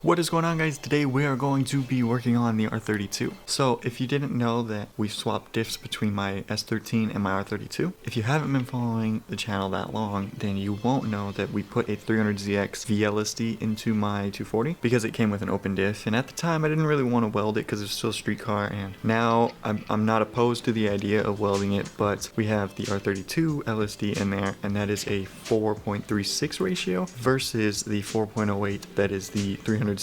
What is going on, guys? Today we are going to be working on the R32. So if you didn't know that we swapped diffs between my S13 and my R32, if you haven't been following the channel that long, then you won't know that we put a 300ZX vlsd into my 240 because it came with an open diff, and at the time I didn't really want to weld it because it's still a street car, and now I'm not opposed to the idea of welding it, but we have the R32 LSD in there, and that is a 4.36 ratio versus the 4.08 that is the 300ZX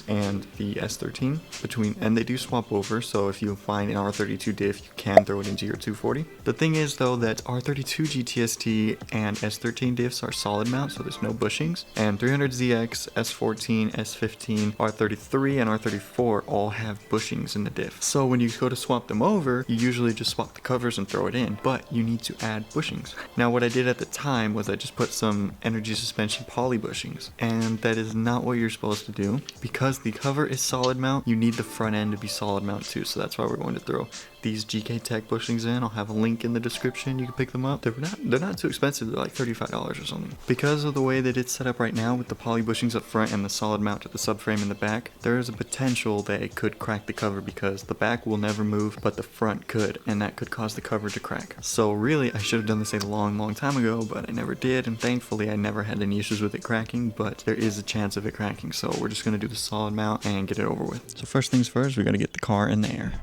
and the S13 between, and they do swap over, so if you find an R32 diff, you can throw it into your 240. The thing is though that R32 GTST and S13 diffs are solid mount, so there's no bushings, and 300ZX, S14, S15, R33, and R34 all have bushings in the diff. So when you go to swap them over, you usually just swap the covers and throw it in, but you need to add bushings. Now what I did at the time was I just put some energy suspension poly bushings, and that is not what you're supposed to do. Because the cover is solid mount, you need the front end to be solid mount too, so that's why we're going to throw these Gktech bushings in. I'll have a link in the description, you can pick them up. They're not too expensive, they're like $35 or something. Because of the way that it's set up right now with the poly bushings up front and the solid mount to the subframe in the back, there is a potential that it could crack the cover because the back will never move, but the front could, and that could cause the cover to crack. So really, I should have done this a long time ago, but I never did, and thankfully I never had any issues with it cracking, but there is a chance of it cracking, so we're just going to do the solid mount and get it over with. So first things first, we got to get the car in the air.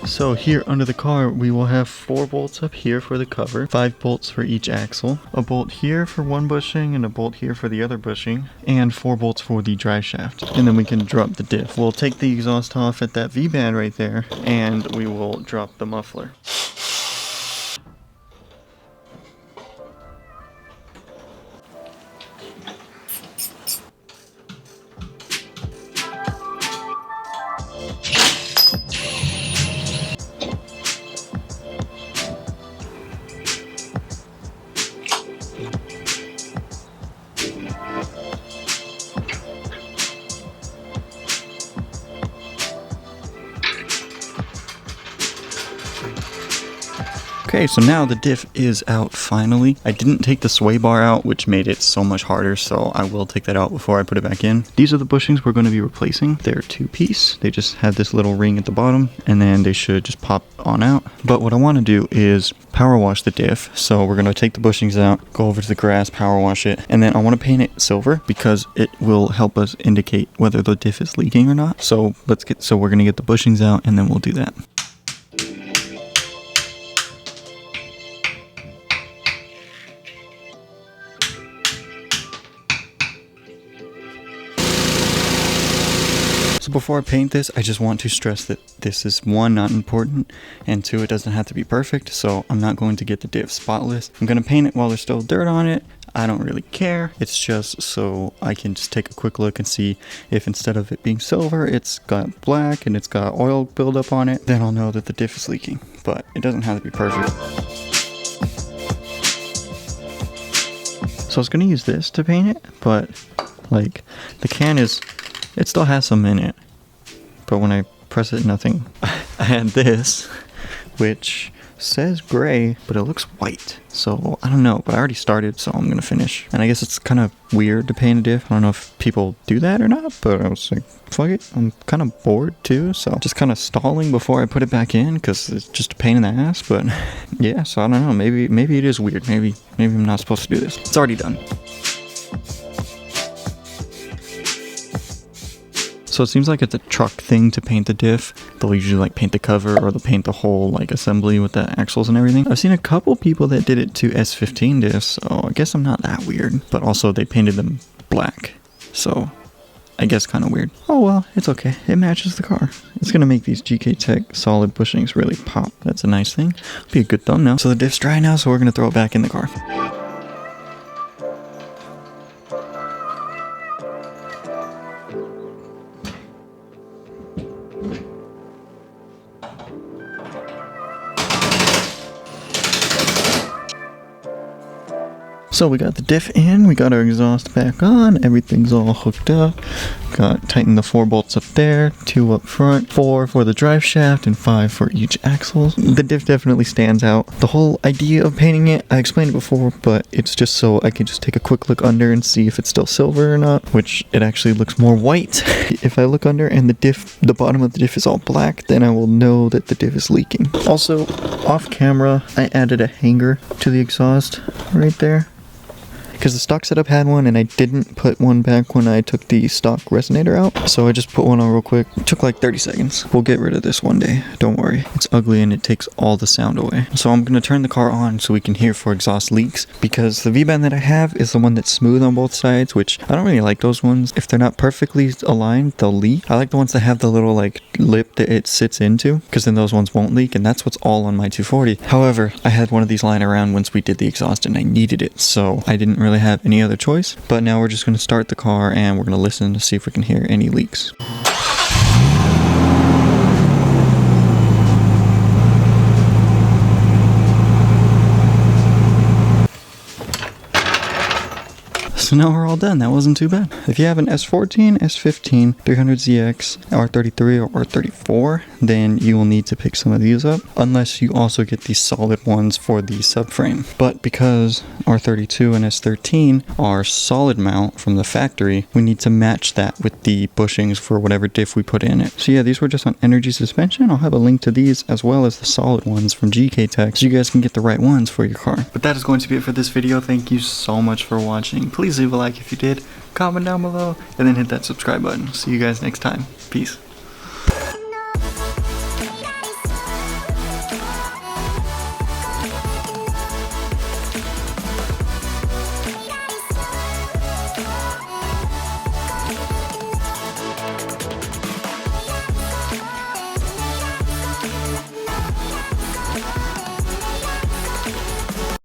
So here under the car, we will have 4 bolts up here for the cover, 5 bolts for each axle, a bolt here for one bushing and a bolt here for the other bushing, and 4 bolts for the drive shaft. And then we can drop the diff. We'll take the exhaust off at that V-band right there, and we will drop the muffler. Okay, so now the diff is out finally. I didn't take the sway bar out, which made it so much harder, so I will take that out before I put it back in. These are the bushings we're going to be replacing. They're 2-piece. They just have this little ring at the bottom, and then they should just pop on out. But what I want to do is power wash the diff. So we're going to take the bushings out, go over to the grass, power wash it, and then I want to paint it silver because it will help us indicate whether the diff is leaking or not. So we're going to get the bushings out, and then we'll do that. So before I paint this, I just want to stress that this is 1, not important, and 2, it doesn't have to be perfect, so I'm not going to get the diff spotless. I'm going to paint it while there's still dirt on it. I don't really care. It's just so I can just take a quick look and see if instead of it being silver, it's got black and it's got oil buildup on it, then I'll know that the diff is leaking, but it doesn't have to be perfect. So I was going to use this to paint it, but like the can it still has some in it, but when I press it, nothing. I had this, which says gray, but it looks white, so I don't know, but I already started, so I'm gonna finish. And I guess it's kind of weird to paint a diff. I don't know if people do that or not, but I was like, fuck it, I'm kind of bored too, so just kind of stalling before I put it back in, because it's just a pain in the ass. But yeah, so I don't know, maybe it is weird, maybe I'm not supposed to do this. It's already done. So it seems like it's a truck thing to paint the diff. They'll usually like paint the cover, or they'll paint the whole like assembly with the axles and everything. I've seen a couple people that did it to S15 diffs, so I guess I'm not that weird. But also they painted them black, so I guess kind of weird. Oh well, it's okay. It matches the car. It's gonna make these Gktech solid bushings really pop. That's a nice thing. Be a good thumbnail. So the diff's dry now, so we're gonna throw it back in the car. So we got the diff in, we got our exhaust back on, everything's all hooked up. Got tightened the 4 bolts up there, 2 up front, 4 for the drive shaft, and 5 for each axle. The diff definitely stands out. The whole idea of painting it, I explained it before, but it's just so I can just take a quick look under and see if it's still silver or not, which it actually looks more white. If I look under and the bottom of the diff is all black, then I will know that the diff is leaking. Also, off camera, I added a hanger to the exhaust right there, because the stock setup had one and I didn't put one back when I took the stock resonator out. So I just put one on real quick. It took like 30 seconds. We'll get rid of this one day. Don't worry. It's ugly and it takes all the sound away. So I'm going to turn the car on so we can hear for exhaust leaks, because the V-band that I have is the one that's smooth on both sides, which I don't really like those ones. If they're not perfectly aligned, they'll leak. I like the ones that have the little like lip that it sits into, because then those ones won't leak, and that's what's all on my 240. However, I had one of these lying around once we did the exhaust and I needed it, so I didn't really have any other choice. But now we're just going to start the car and we're going to listen to see if we can hear any leaks. So now we're all done. That wasn't too bad. If you have an S14, S15, 300ZX, R33, or R34, then you will need to pick some of these up, unless you also get the solid ones for the subframe. But because R32 and S13 are solid mount from the factory, we need to match that with the bushings for whatever diff we put in it. So yeah, these were just on energy suspension. I'll have a link to these as well as the solid ones from Gktech, so you guys can get the right ones for your car. But that is going to be it for this video. Thank you so much for watching. Please leave a like if you did, comment down below, and then hit that subscribe button. See you guys next time. Peace.